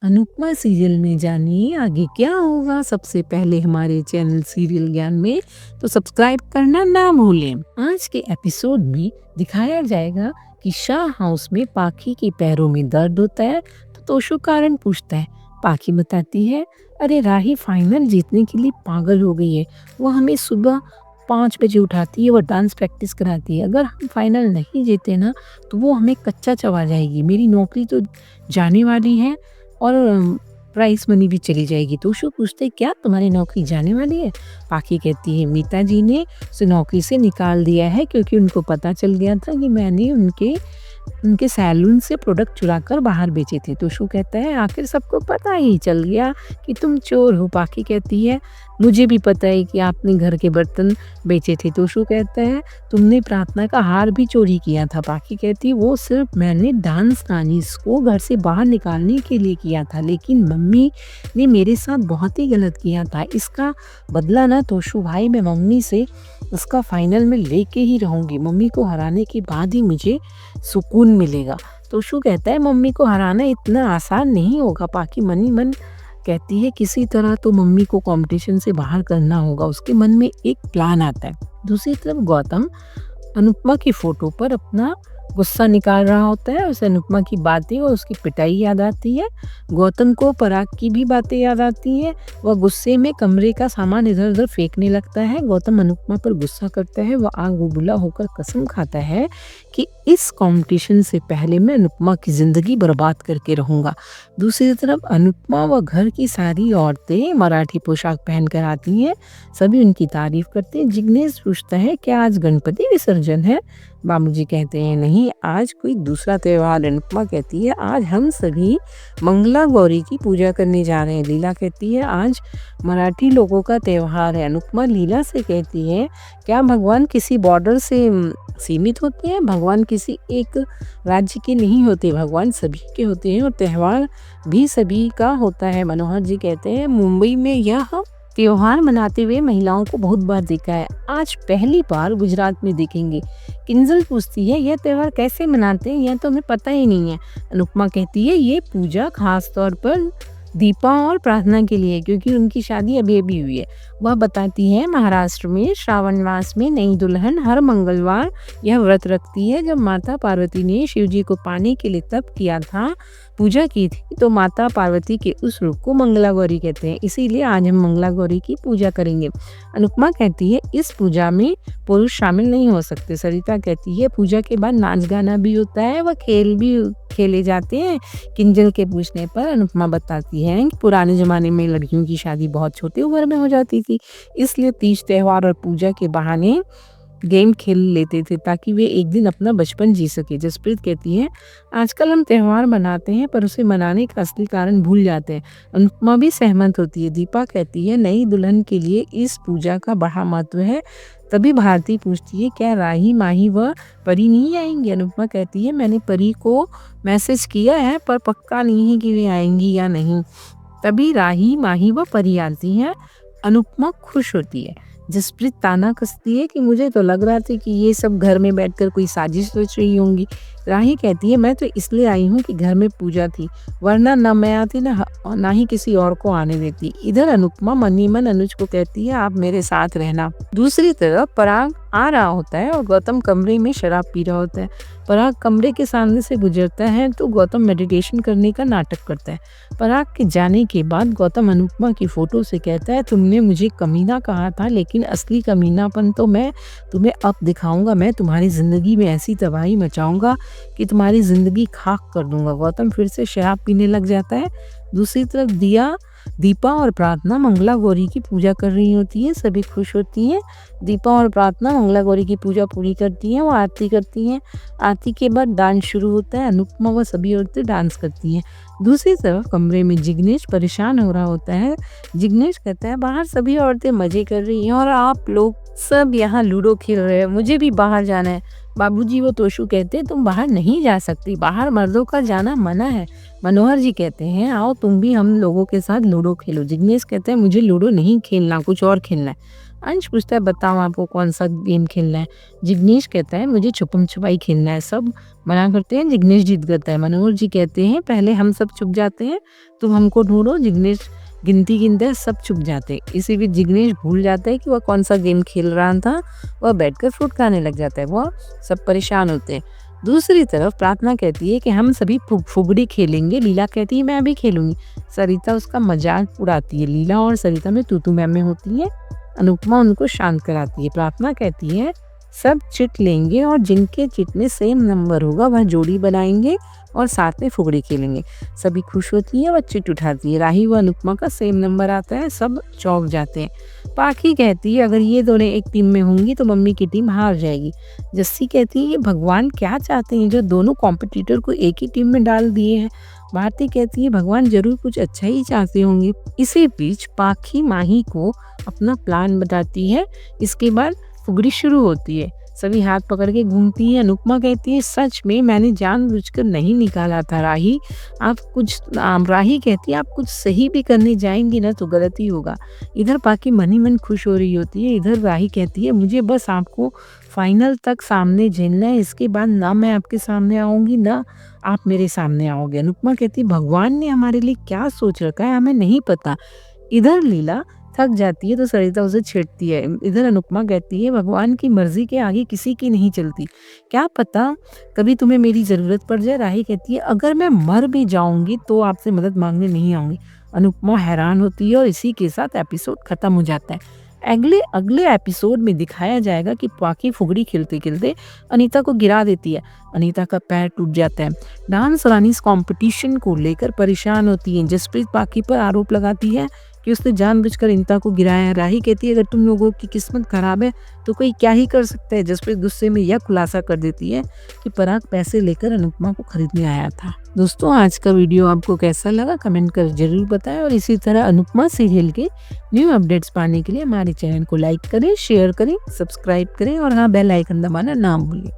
Anupama serial में जानिए आगे क्या होगा। सबसे पहले हमारे चैनल सीरियल ज्ञान में तो सब्सक्राइब करना ना भूलें। आज के एपिसोड में दिखाया जाएगा कि शाह हाउस में पाखी के पैरों में दर्द होता है तो तोशु कारण पूछता है। पाखी बताती है, अरे राही फाइनल जीतने के लिए पागल हो गई है। वो हमें सुबह 5 बजे उठाती है, वो डांस प्रैक्टिस कराती है। अगर हम फाइनल नहीं जीते ना तो वो हमें कच्चा चबा जाएगी। मेरी नौकरी तो जाने वाली है और प्राइस मनी भी चली जाएगी। तो शो पूछते, क्या तुम्हारी नौकरी जाने वाली है? पाखी कहती है, मीता जी ने उसे नौकरी से निकाल दिया है क्योंकि उनको पता चल गया था कि मैंने उनके उनके सैलून से प्रोडक्ट चुरा कर बाहर बेचे थे। तो शो कहता है, आखिर सबको पता ही चल गया कि तुम चोर हो। पाखी कहती है, मुझे भी पता है कि आपने घर के बर्तन बेचे थे। तो शो कहता है, तुमने प्रार्थना का हार भी चोरी किया था। पाखी कहती है, वो सिर्फ मैंने डांस रानीस को घर से बाहर निकालने के लिए किया था, लेकिन मम्मी ने मेरे साथ बहुत ही गलत किया था। इसका बदला ना तोशु भाई, मैं मम्मी से इसका फाइनल में लेके ही रहूंगी। मम्मी को हराने के बाद ही मुझे सुकून मिलेगा। तोशु कहता है, मम्मी को हराना इतना आसान नहीं होगा। पाखी मनी मन कहती है, किसी तरह तो मम्मी को कंपटीशन से बाहर करना होगा। उसके मन में एक प्लान आता है। दूसरी तरफ गौतम अनुपमा की फोटो पर अपना गुस्सा निकाल रहा होता है। उसे अनुपमा की बातें और उसकी पिटाई याद आती है। गौतम को पराग की भी बातें याद आती हैं। वह गुस्से में कमरे का सामान इधर उधर फेंकने लगता है। गौतम अनुपमा पर गुस्सा करता है। वह आग बबूला होकर कसम खाता है कि इस कंपटीशन से पहले मैं अनुपमा की जिंदगी बर्बाद करके रहूंगा। दूसरी तरफ अनुपमा व घर की सारी औरतें मराठी पोशाक पहनकर आती हैं। सभी उनकी तारीफ करते हैं। जिग्नेश पूछता है, क्या आज गणपति विसर्जन है? बाबूजी कहते हैं, नहीं, आज कोई दूसरा त्योहार। अनुपमा कहती है, आज हम सभी मंगला गौरी की पूजा करने जा रहे हैं। लीला कहती है, आज मराठी लोगों का त्योहार है। अनुपमा लीला से कहती है, क्या भगवान किसी बॉर्डर से सीमित होते हैं? भगवान किसी एक राज्य के नहीं होते, भगवान सभी के होते हैं और त्योहार भी सभी का होता है। मनोहर जी कहते हैं, मुंबई में यह त्योहार मनाते हुए महिलाओं को बहुत बार देखा है, आज पहली बार गुजरात में देखेंगे। किंजल पूछती है, यह त्योहार कैसे मनाते हैं? यह तो हमें पता ही नहीं है। अनुपमा कहती है, ये पूजा खास तौर पर दीपा और प्रार्थना के लिए, क्योंकि उनकी शादी अभी अभी हुई है। वह बताती है, महाराष्ट्र में श्रावण मास में नई दुल्हन हर मंगलवार यह व्रत रखती है। जब माता पार्वती ने शिवजी को पाने के लिए तप किया था, पूजा की थी, तो माता पार्वती के उस रूप को मंगला गौरी कहते हैं। इसीलिए आज हम मंगला गौरी की पूजा करेंगे। अनुपमा कहती है, इस पूजा में पुरुष शामिल नहीं हो सकते। सरिता कहती है, पूजा के बाद नाच गाना भी होता है, वह खेल भी खेले जाते हैं। किंजल के पूछने पर अनुपमा बताती है कि पुराने जमाने में लड़कियों की शादी बहुत छोटी उम्र में हो जाती थी, इसलिए तीज त्योहार और पूजा के बहाने गेम खेल लेते थे ताकि वे एक दिन अपना बचपन जी सके। जसप्रीत कहती है, आजकल हम त्यौहार मनाते हैं पर उसे मनाने का असली कारण भूल जाते हैं। अनुपमा भी सहमत होती है। दीपा कहती है, नई दुल्हन के लिए इस पूजा का बड़ा महत्व है। तभी भारती पूछती है, क्या राही माही व परी नहीं आएंगी? अनुपमा कहती है, मैंने परी को मैसेज किया है पर पक्का नहीं है कि वे आएंगी या नहीं। तभी राही माही व परी आती हैं। अनुपमा खुश होती है। जसप्रीत ताना कसती है कि मुझे तो लग रहा था कि ये सब घर में बैठकर कोई साजिश सोच रही होंगी। राही कहती है, मैं तो इसलिए आई हूँ कि घर में पूजा थी, वरना न मैं आती ना ही किसी और को आने देती। इधर अनुपमा मनी मन अनुज को कहती है, आप मेरे साथ रहना। दूसरी तरफ पराग आ रहा होता है और गौतम कमरे में शराब पी रहा होता है। पराग कमरे के सामने से गुजरता है तो गौतम मेडिटेशन करने का नाटक करता है। पराग के जाने के बाद गौतम अनुपमा की फोटो से कहता है, तुमने मुझे कमीना कहा था, लेकिन असली कमीनापन तो मैं तुम्हें अब दिखाऊंगा। मैं तुम्हारी जिंदगी में ऐसी तबाही मचाऊंगा कि तुम्हारी जिंदगी खाक कर दूंगा। गौतम फिर से शराब पीने लग जाता है। दूसरी तरफ दीपा और प्रार्थना मंगला गौरी की पूजा कर रही होती है। सभी खुश होती हैं। दीपा और प्रार्थना मंगला गौरी की पूजा पूरी करती हैं। वो आरती करती हैं। आरती के बाद डांस शुरू होता है। अनुपमा व सभी औरतें डांस करती हैं। दूसरी तरफ कमरे में जिग्नेश परेशान हो रहा होता है। जिग्नेश कहता है, बाहर सभी औरतें मजे कर रही हैं और आप लोग सब यहाँ लूडो खेल रहे हैं, मुझे भी बाहर जाना है। बाबूजी वो तोशु कहते तुम बाहर नहीं जा सकती, बाहर मर्दों का जाना मना है। मनोहर जी कहते हैं आओ तुम भी हम लोगों के साथ लूडो खेलो। जिग्नेश कहते हैं मुझे लूडो नहीं खेलना, कुछ और खेलना है। अंश पूछता है बताओ आपको कौन सा गेम खेलना है। जिग्नेश कहता है मुझे छुपम छुपाई खेलना है। सब मना करते हैं, जिग्नेश जीत जाता है। मनोहर जी कहते हैं पहले हम सब छुप जाते हैं, तुम हमको ढूंढो। जिग्नेश गिनती गिनते हैं, सब छुप जाते हैं। इसी बीच जिग्नेश भूल जाता है कि वह कौन सा गेम खेल रहा था। वह बैठकर फ्रूट खाने लग जाता है। वह सब परेशान होते हैं। दूसरी तरफ प्रार्थना कहती है कि हम सभी फुगड़ी खेलेंगे। लीला कहती है मैं भी खेलूंगी। सरिता उसका मजाक उड़ाती है। लीला और सरिता में तू मैं होती है। अनुपमा उनको शांत कराती है। प्रार्थना कहती है सब चिट लेंगे और जिनके चिट में सेम नंबर होगा वह जोड़ी बनाएंगे और साथ में फुगड़ी खेलेंगे। सभी खुश होती है, वह चिट उठाती है। राही व अनुपमा का सेम नंबर आता है, सब चौंक जाते हैं। पाखी कहती है अगर ये दोनों एक टीम में होंगी तो मम्मी की टीम हार जाएगी। जस्सी कहती है ये भगवान क्या चाहते हैं जो दोनों कॉम्पिटिटर को एक ही टीम में डाल दिए हैं। भारती कहती है भगवान जरूर कुछ अच्छा ही चाहते होंगे। इसी बीच पाखी माही को अपना प्लान बताती है। इसके बाद फुगड़ी शुरू होती है। सभी हाथ पकड़ के घूमती है। अनुपमा कहती है सच में मैंने जानबूझकर नहीं निकाला था। राही कहती है आप कुछ सही भी करने जाएंगी ना तो गलती होगा। इधर पाखी मन ही मन खुश हो रही होती है। इधर राही कहती है मुझे बस आपको फाइनल तक सामने झेलना है, इसके बाद ना मैं आपके सामने आऊंगी ना आप मेरे सामने आओगे। अनुपमा कहती है भगवान ने हमारे लिए क्या सोच रखा है हमें नहीं पता। इधर लीला थक जाती है तो सरिता उसे छेड़ती है। इधर अनुपमा कहती है भगवान की मर्जी के आगे किसी की नहीं चलती, क्या पता कभी तुम्हें मेरी ज़रूरत पड़ जाए। राही कहती है अगर मैं मर भी जाऊंगी तो आपसे मदद मांगने नहीं आऊंगी। अनुपमा हैरान होती है और इसी के साथ एपिसोड खत्म हो जाता है। अगले एपिसोड में दिखाया जाएगा कि पाखी फुगड़ी खेलते खेलते अनीता को गिरा देती है। अनीता का पैर टूट जाता है। डांस रानी इस कंपटीशन को लेकर परेशान होती है। जसप्रीत पाखी पर आरोप लगाती है कि उसने जानबूझकर अनीता को गिराया है। राही कहती है अगर तुम लोगों की किस्मत खराब है तो कोई क्या ही कर सकता है। जसप्रीत गुस्से में यह खुलासा कर देती है कि पराग पैसे लेकर अनुपमा को खरीदने आया था। दोस्तों आज का वीडियो आपको कैसा लगा कमेंट कर जरूर बताएं और इसी तरह अनुपमा सीरियल के न्यू अपडेट्स पाने के लिए हमारे चैनल को लाइक करें, शेयर करें, सब्सक्राइब करें और हाँ बेल आइकन दबाना ना भूलें।